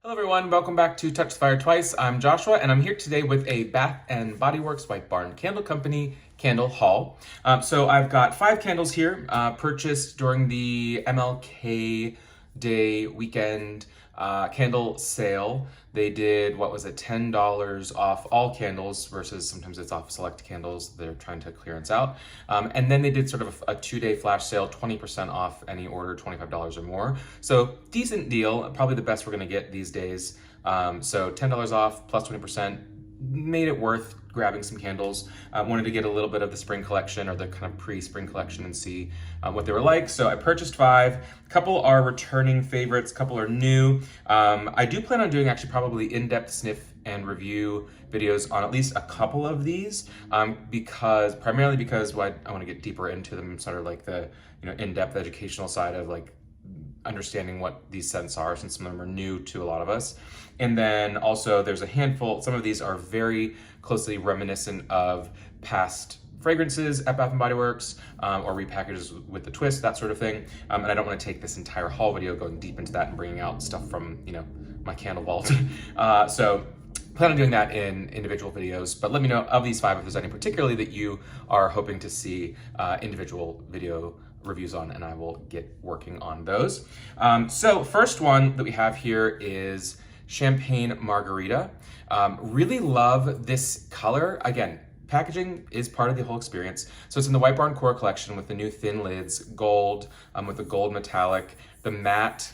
Hello everyone, welcome back to Touch the Fire Twice. I'm Joshua and I'm here today with a Bath & Body Works White Barn Candle Company candle haul. So I've got 5 candles here, purchased during the MLK Day weekend candle sale. They did, what was it, $10 off all candles versus sometimes it's off select candles they're trying to clearance out. And then they did sort of a 2-day flash sale, 20% off any order, $25 or more. So decent deal, probably the best we're gonna get these days. So $10 off plus 20%. Made it worth grabbing some candles. Wanted to get a little bit of the spring collection or the kind of pre-spring collection and see what they were like. So I purchased 5. A couple are returning favorites, a couple are new. I do plan on doing actually probably in-depth sniff and review videos on at least a couple of these primarily because I want to get deeper into them, sort of like the in-depth educational side of like understanding what these scents are, since some of them are new to a lot of us. And then also there's a handful, some of these are very closely reminiscent of past fragrances at Bath & Body Works or repackages with the twist, that sort of thing. And I don't want to take this entire haul video going deep into that and bringing out stuff from, my candle vault. So plan on doing that in individual videos, but let me know of these 5 if there's any particularly that you are hoping to see individual video reviews on, and I will get working on those. So first one that we have here is Champagne Margarita. Really love this color. Again, packaging is part of the whole experience. So it's in the White Barn Core collection with the new thin lids, gold, with the gold metallic, the matte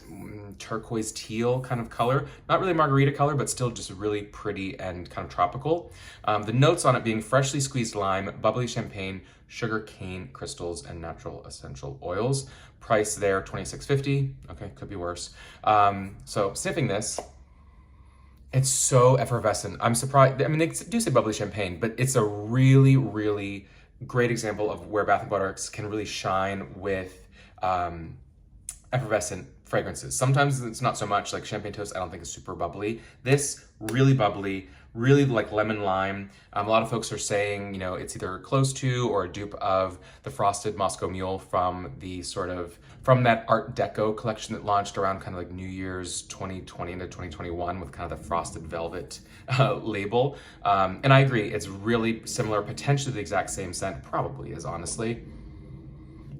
turquoise teal kind of color. Not really margarita color, but still just really pretty and kind of tropical. The notes on it being freshly squeezed lime, bubbly champagne, sugar cane crystals, and natural essential oils. Price there, $26.50. Okay, could be worse. So sniffing this, it's so effervescent. I'm surprised. I mean, they do say bubbly champagne, but it's a really, really great example of where Bath & Body Works can really shine with effervescent fragrances. Sometimes it's not so much, like Champagne Toast I don't think is super bubbly. This, really bubbly, really like lemon lime. A lot of folks are saying, it's either close to or a dupe of the Frosted Moscow Mule from that Art Deco collection that launched around kind of like New Year's 2020 into 2021 with kind of the frosted velvet label. And I agree, it's really similar, potentially the exact same scent, probably is honestly.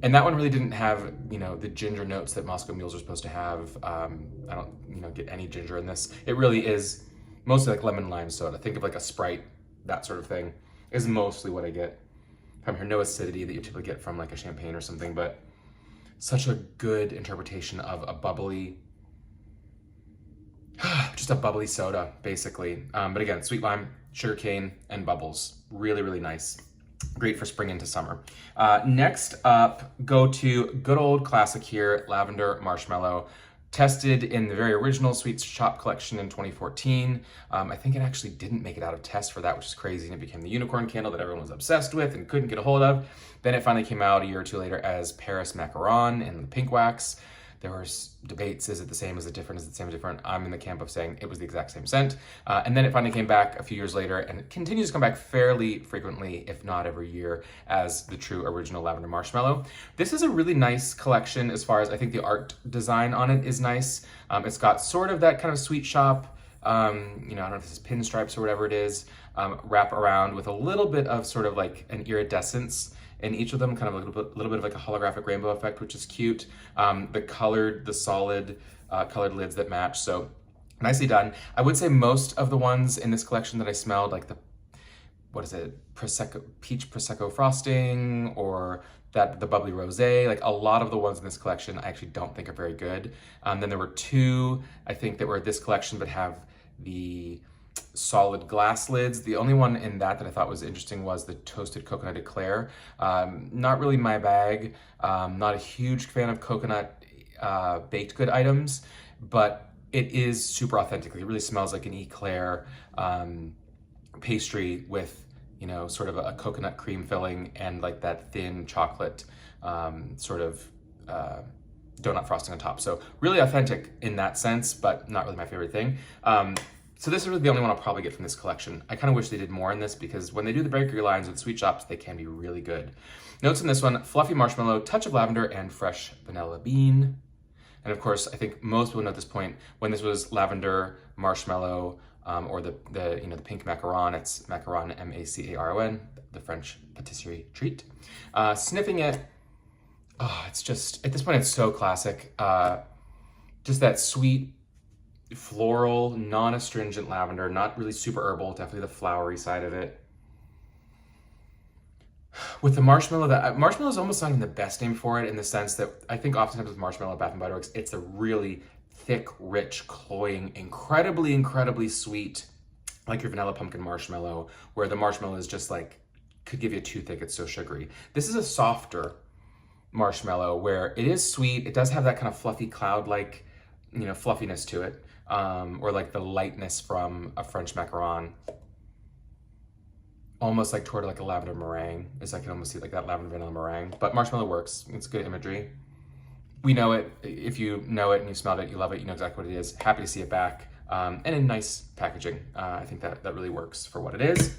And that one really didn't have, the ginger notes that Moscow Mules are supposed to have. I don't, get any ginger in this. It really is mostly like lemon lime soda. Think of like a Sprite, that sort of thing, is mostly what I get from here. No acidity that you typically get from like a champagne or something, but such a good interpretation of a bubbly, just a bubbly soda, basically. But again, sweet lime, sugarcane, and bubbles. Really, really nice. Great for spring into summer. Next up, go to good old classic here, Lavender Marshmallow. Tested in the very original Sweet Shop collection in 2014. I think it actually didn't make it out of test for that, which is crazy, and it became the unicorn candle that everyone was obsessed with and couldn't get a hold of. Then it finally came out a year or 2 later as Paris Macaron in the pink wax. There were debates, is it the same, is it different, is it the same, is it different? I'm in the camp of saying it was the exact same scent. And then it finally came back a few years later, and it continues to come back fairly frequently, if not every year, as the true original Lavender Marshmallow. This is a really nice collection as far as I think the art design on it is nice. It's got sort of that kind of Sweet Shop, I don't know if this is pinstripes or whatever it is, wrap around with a little bit of sort of like an iridescence in each of them, kind of a little bit of like a holographic rainbow effect, which is cute. The solid colored lids that match, so nicely done. I would say most of the ones in this collection that I smelled, like the, peach Prosecco frosting, or the bubbly rosé, like a lot of the ones in this collection I actually don't think are very good. Then there were 2, I think, that were this collection but have the solid glass lids. The only one in that I thought was interesting was the Toasted Coconut Eclair. Not really my bag. Not a huge fan of coconut baked good items, but it is super authentic. It really smells like an eclair pastry with, sort of a coconut cream filling and like that thin chocolate sort of donut frosting on top. So really authentic in that sense, but not really my favorite thing. So this is really the only one I'll probably get from this collection. I kind of wish they did more in this because when they do the bakery lines and sweet shops, they can be really good. Notes in this one: fluffy marshmallow, touch of lavender, and fresh vanilla bean. And of course, I think most people know at this point, when this was Lavender Marshmallow, or the pink macaron, it's macaron, M-A-C-A-R-O-N, the French patisserie treat. Sniffing it, it's just, at this point, it's so classic. Just that sweet, floral, non-astringent lavender, not really super herbal, definitely the flowery side of it. With the marshmallow, marshmallow is almost not even the best name for it, in the sense that I think oftentimes with marshmallow at Bath and Body Works, it's a really thick, rich, cloying, incredibly, incredibly sweet, like your vanilla pumpkin marshmallow, where the marshmallow is just like, could give you a toothache, it's so sugary. This is a softer marshmallow where it is sweet. It does have that kind of fluffy cloud-like, fluffiness to it, or like the lightness from a French macaron. Almost like toward like a lavender meringue, is I can almost see like that lavender vanilla meringue, but marshmallow works. It's good imagery. We know it. If you know it and you smelled it, you love it, you know exactly what it is. Happy to see it back, and in nice packaging. I think that really works for what it is.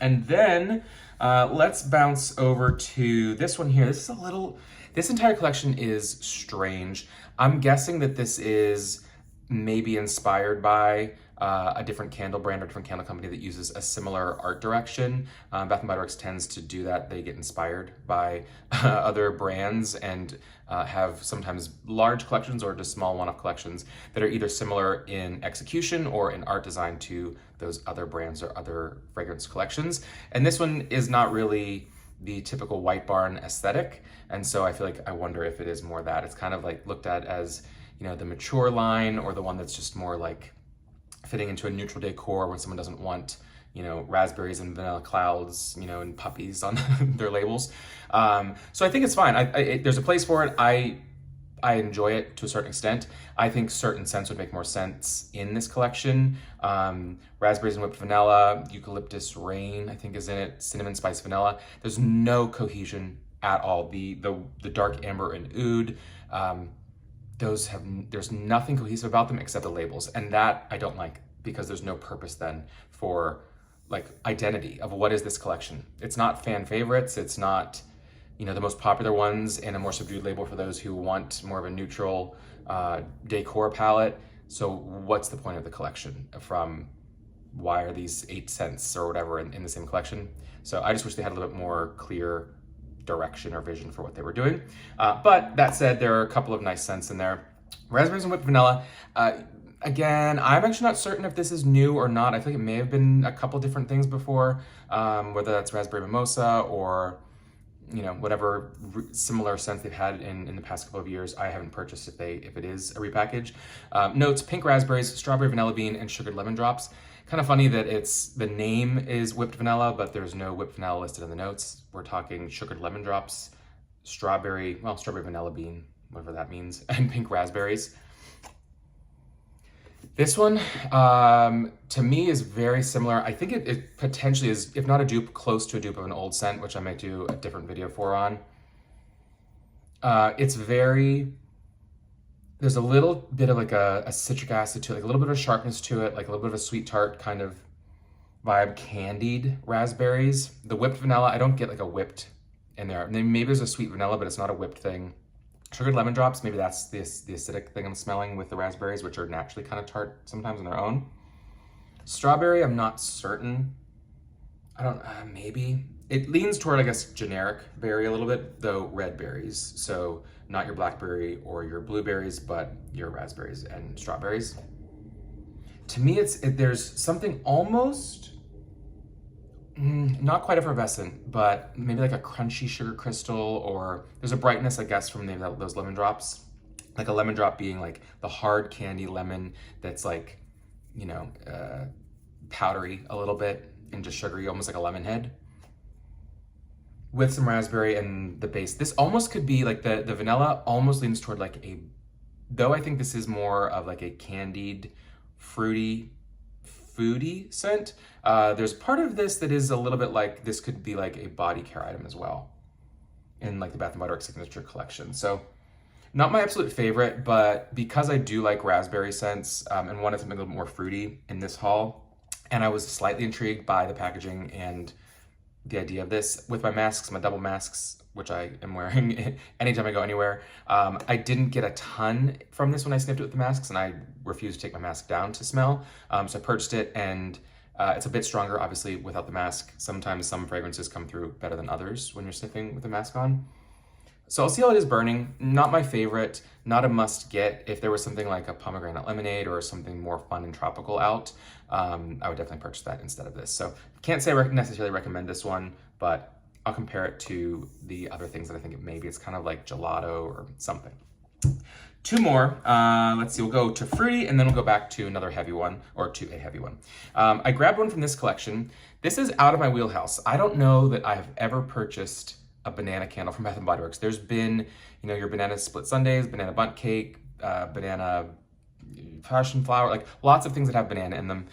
And then let's bounce over to this one here. This entire collection is strange. I'm guessing that this is maybe inspired by a different candle brand or different candle company that uses a similar art direction. Bath and Body Works tends to do that. They get inspired by other brands and have sometimes large collections or just small one-off collections that are either similar in execution or in art design to those other brands or other fragrance collections. And this one is not really the typical White Barn aesthetic. And so I feel like I wonder if it is more that. It's kind of like looked at as, the mature line, or the one that's just more like fitting into a neutral decor when someone doesn't want, raspberries and vanilla clouds, and puppies on their labels. So I think it's fine. There's a place for it. I enjoy it to a certain extent. I think certain scents would make more sense in this collection. Raspberries and whipped vanilla, eucalyptus rain, I think is in it, cinnamon spice vanilla. There's no cohesion at all. The dark amber and oud, there's nothing cohesive about them except the labels. And that I don't like, because there's no purpose then for like identity of what is this collection. It's not fan favorites. It's not, the most popular ones, and a more subdued label for those who want more of a neutral decor palette. So what's the point of the collection? Why are these 8 cents or whatever in the same collection? So I just wish they had a little bit more clear direction or vision for what they were doing. But that said, there are a couple of nice scents in there. Raspberries and whipped vanilla. Again, I'm actually not certain if this is new or not. I think it may have been a couple different things before, whether that's raspberry mimosa or whatever similar scents they've had in the past couple of years. I haven't purchased if it is a repackage. Notes: pink raspberries, strawberry vanilla bean, and sugared lemon drops. Kind of funny that the name is whipped vanilla, but there's no whipped vanilla listed in the notes. We're talking sugared lemon drops, strawberry vanilla bean, whatever that means, and pink raspberries. This one, to me, is very similar. I think it potentially is, if not a dupe, close to a dupe of an old scent, which I might do a different video on. There's a little bit of like a citric acid to it, like a little bit of sharpness to it, like a little bit of a sweet tart kind of vibe, candied raspberries. The whipped vanilla, I don't get like a whipped in there. Maybe there's a sweet vanilla, but it's not a whipped thing. Sugared lemon drops, maybe that's the acidic thing I'm smelling with the raspberries, which are naturally kind of tart sometimes on their own. Strawberry, I'm not certain. Maybe. It leans toward, I guess, generic berry a little bit, though red berries. So not your blackberry or your blueberries, but your raspberries and strawberries. To me, there's something almost, not quite effervescent, but maybe like a crunchy sugar crystal, or there's a brightness, I guess, from maybe those lemon drops. Like a lemon drop being like the hard candy lemon that's like, powdery a little bit and just sugary, almost like a lemon head, with some raspberry and the base. This almost could be like the vanilla almost leans toward like though I think this is more of like a candied, fruity, foodie scent. There's part of this that is a little bit like, this could be like a body care item as well in like the Bath & Body Works Signature Collection. So not my absolute favorite, but because I do like raspberry scents and wanted something a little bit more fruity in this haul, and I was slightly intrigued by the packaging and the idea of this with my masks, my double masks, which I am wearing anytime I go anywhere. I didn't get a ton from this when I sniffed it with the masks, and I refused to take my mask down to smell. So I purchased it, and it's a bit stronger, obviously, without the mask. Sometimes some fragrances come through better than others when you're sniffing with the mask on. So I'll see how it is burning. Not my favorite, not a must get. If there was something like a pomegranate lemonade or something more fun and tropical out, I would definitely purchase that instead of this. So can't say I necessarily recommend this one, but I'll compare it to the other things that I think maybe it's kind of like gelato or something. Two more. Let's see, we'll go to fruity and then we'll go back to another heavy one, or to a heavy one. I grabbed one from this collection. This is out of my wheelhouse. I don't know that I have ever purchased a banana candle from Bath & Body Works. There's been, your banana split sundaes, banana bundt cake, banana passion flower, like lots of things that have banana in them.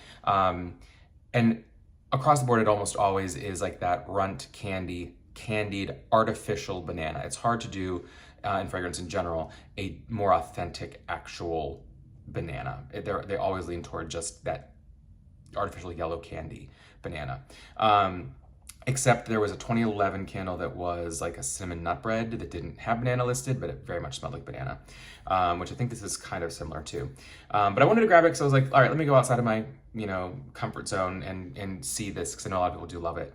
And across the board, it almost always is like that runt candied artificial banana. It's hard to do in fragrance in general, a more authentic actual banana. They always lean toward just that artificial yellow candy banana. Except there was a 2011 candle that was like a cinnamon nut bread that didn't have banana listed, but it very much smelled like banana, which I think this is kind of similar to. But I wanted to grab it because I was like, all right, let me go outside of my, comfort zone and see this, because I know a lot of people do love it.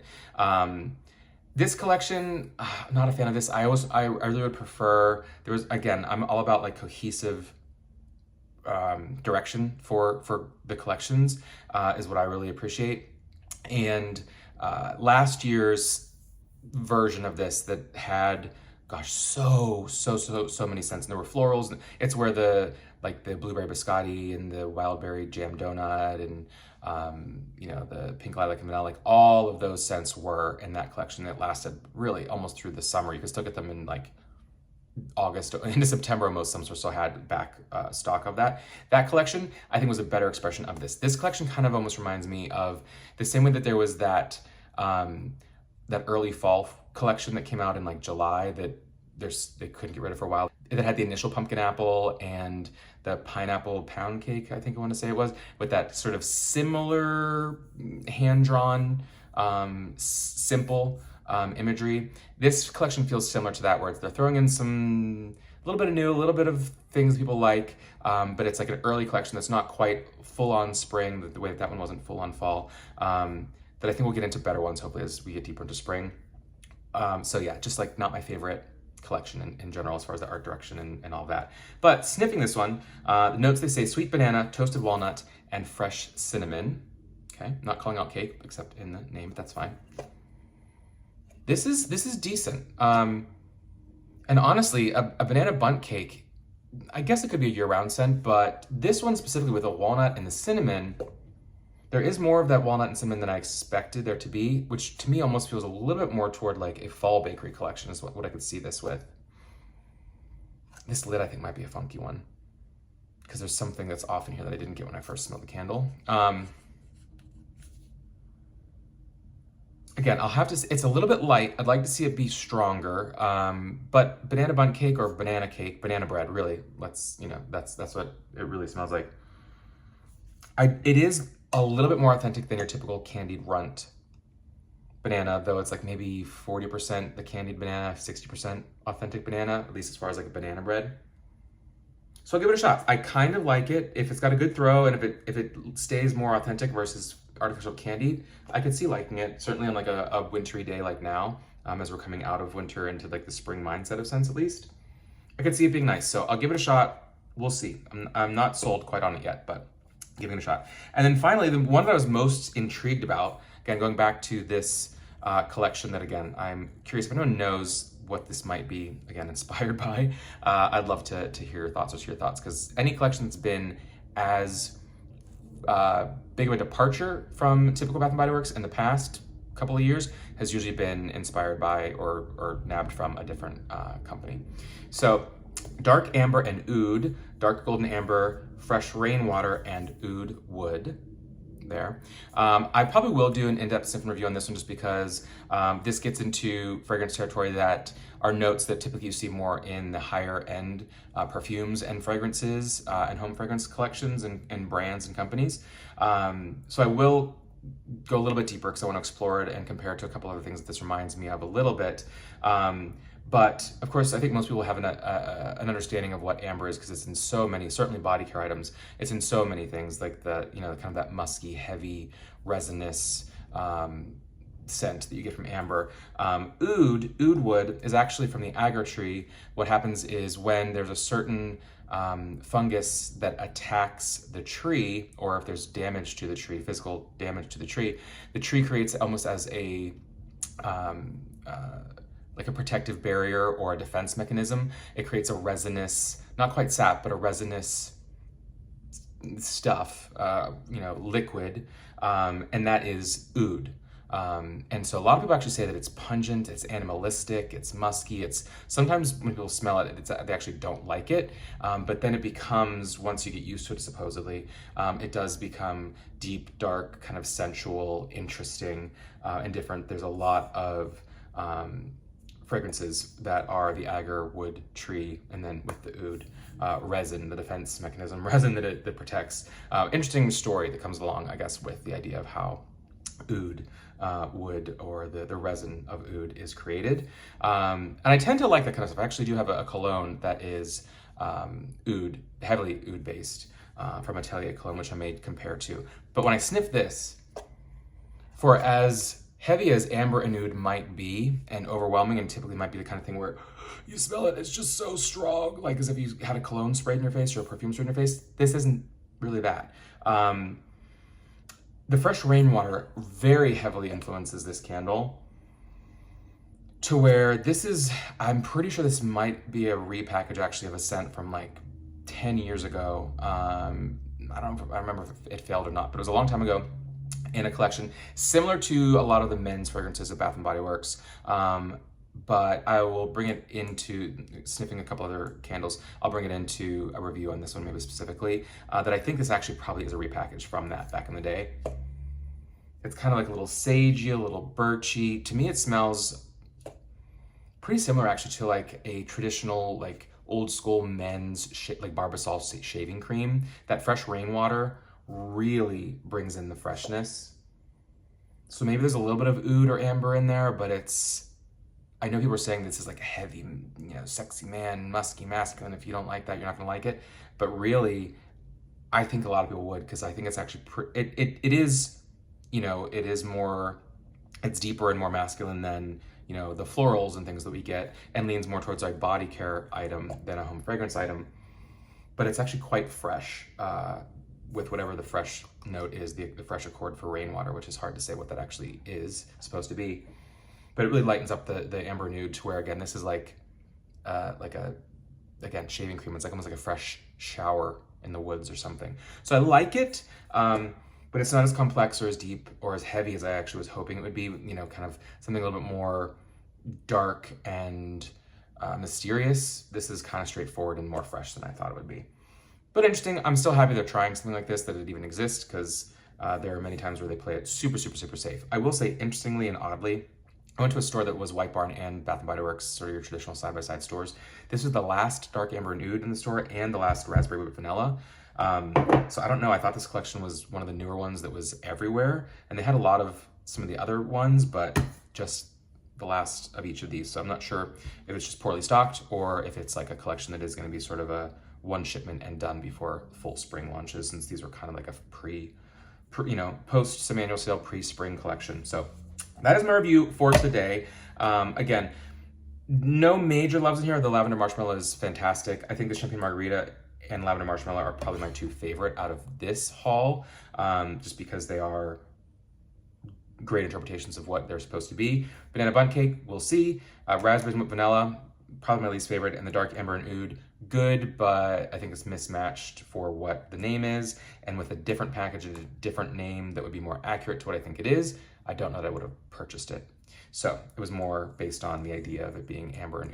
This collection, I'm not a fan of this. I really would prefer, I'm all about like cohesive direction for the collections, is what I really appreciate. And last year's version of this that had, so many scents, and there were florals. It's where the blueberry biscotti and the wildberry jam donut and the pink lilac and vanilla, like all of those scents were in that collection. That lasted really almost through the summer. You could still get them in like August into September. Most summers still had back stock of that. That collection, I think, was a better expression of this. This collection kind of almost reminds me of the same way that there was that early fall collection that came out in like July that they couldn't get rid of for a while. That had the initial pumpkin apple and the pineapple pound cake, I think I want to say it was, with that sort of similar hand-drawn, simple imagery. This collection feels similar to that, where they're throwing in a little bit of new, a little bit of things people like, but it's like an early collection that's not quite full-on spring, the way that one wasn't full-on fall, that I think we'll get into better ones, hopefully, as we get deeper into spring. So yeah, just like not my favorite collection in general as far as the art direction and all that. But sniffing this one, the notes, they say sweet banana, toasted walnut, and fresh cinnamon. Okay, not calling out cake, except in the name, but that's fine. This is decent. And honestly, a banana bundt cake, I guess it could be a year-round scent, but this one specifically with the walnut and the cinnamon, there is more of that walnut and cinnamon than I expected there to be, which to me almost feels a little bit more toward like a fall bakery collection is what I could see this with. This lid I think might be a funky one, because there's something that's off in here that I didn't get when I first smelled the candle. Again, I'll have to, it's a little bit light. I'd like to see it be stronger, but banana bundt cake or banana cake, banana bread, really, that's what it really smells like. It is a little bit more authentic than your typical candied runt banana, though it's like maybe 40% the candied banana, 60% authentic banana, at least as far as like a banana bread. So I'll give it a shot. I kind of like it. If it's got a good throw and if it stays more authentic versus artificial candied, I could see liking it, certainly on like a wintry day like now, as we're coming out of winter into like the spring mindset of scents at least. I could see it being nice, so I'll give it a shot. We'll see. I'm not sold quite on it yet, but giving it a shot. And then finally, the one that I was most intrigued about, again, going back to this collection that, again, I'm curious if anyone knows what this might be, again, inspired by. I'd love to hear your thoughts or see your thoughts, because any collection that's been as big of a departure from typical Bath & Body Works in the past couple of years has usually been inspired by or nabbed from a different company. So dark amber and oud, dark golden amber, fresh rainwater, and oud wood there. I probably will do an in-depth sniff and review on this one, just because this gets into fragrance territory that are notes that typically you see more in the higher end perfumes and fragrances and home fragrance collections and brands and companies. So I will go a little bit deeper because I want to explore it and compare it to a couple other things that this reminds me of a little bit. But of course, I think most people have an understanding of what amber is because it's in so many, certainly body care items. It's in so many things, like the, you know, kind of that musky, heavy, resinous scent that you get from amber. Oud wood is actually from the agar tree. What happens is when there's a certain fungus that attacks the tree, or if there's damage to the tree, physical damage to the tree creates almost as a like a protective barrier or a defense mechanism. It creates a resinous, not quite sap, but a resinous stuff, you know, liquid, and that is oud. And so a lot of people actually say that it's pungent, it's animalistic, it's musky. It's sometimes when people smell it, they actually don't like it. But then it becomes, once you get used to it, supposedly, it does become deep, dark, kind of sensual, interesting, and different. There's a lot of fragrances that are the agar wood tree, and then with the oud resin, the defense mechanism, resin that protects. Interesting story that comes along, I guess, with the idea of how oud wood, or the resin of oud, is created. And I tend to like that kind of stuff. I actually do have a cologne that is oud, heavily oud based, from Atelier Cologne, which I may compare to. But when I sniff this, for as heavy as amber and oud might be, and overwhelming, and typically might be the kind of thing where you smell it, it's just so strong, like as if you had a cologne sprayed in your face or a perfume sprayed in your face. This isn't really that. The fresh rainwater very heavily influences this candle, to where this is, I'm pretty sure this might be a repackage actually of a scent from like 10 years ago. I remember if it failed or not, but it was a long time ago, in a collection similar to a lot of the men's fragrances of Bath & Body Works. But I will bring it into, sniffing a couple other candles, I'll bring it into a review on this one maybe specifically, that I think this actually probably is a repackage from that back in the day. It's kind of like a little sagey, a little birchy. To me, it smells pretty similar actually to like a traditional, like old school men's like Barbasol shaving cream. That fresh rainwater really brings in the freshness. So maybe there's a little bit of oud or amber in there, but it's, I know people are saying this is like a heavy, you know, sexy man, musky, masculine. If you don't like that, you're not gonna like it. But really, I think a lot of people would, because I think it's actually, it is, you know, it is more, it's deeper and more masculine than, you know, the florals and things that we get, and leans more towards a body care item than a home fragrance item. But it's actually quite fresh, with whatever the fresh note is, the fresh accord for rainwater, which is hard to say what that actually is supposed to be. But it really lightens up the amber nude to where, again, this is like a, again, shaving cream. It's like almost like a fresh shower in the woods or something. So I like it, but it's not as complex or as deep or as heavy as I actually was hoping it would be. You know, kind of something a little bit more dark and mysterious. This is kind of straightforward and more fresh than I thought it would be. But interesting. I'm still happy they're trying something like this, that it even exists, because there are many times where they play it super, super, super safe. I will say, interestingly and oddly, I went to a store that was White Barn and Bath & Body Works, sort of your traditional side-by-side stores. This was the last dark amber and oud in the store, and the last raspberry with vanilla. So I don't know, I thought this collection was one of the newer ones that was everywhere, and they had a lot of some of the other ones, but just the last of each of these. So I'm not sure if it's just poorly stocked, or if it's like a collection that is going to be sort of a one shipment and done before full spring launches, since these were kind of like a you know, post some annual sale, pre-spring collection. So that is my review for today. Again, no major loves in here. The Lavender Marshmallow is fantastic. I think the Champagne Margarita and Lavender Marshmallow are probably my two favorite out of this haul, just because they are great interpretations of what they're supposed to be. Banana Bundt Cake, we'll see. Raspberries with vanilla, probably my least favorite. And the Dark Amber and Oud, good, but I think it's mismatched for what the name is. And with a different package and a different name that would be more accurate to what I think it is, I don't know that I would have purchased it. So it was more based on the idea of it being amber and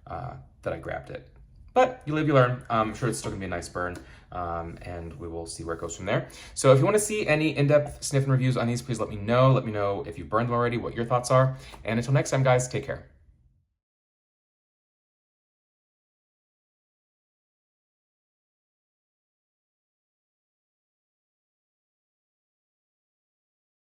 oud that I grabbed it. But you live, you learn. I'm sure it's still gonna be a nice burn, and we will see where it goes from there. So if you wanna see any in-depth sniff and reviews on these, please let me know. Let me know if you've burned them already, what your thoughts are. And until next time, guys, take care.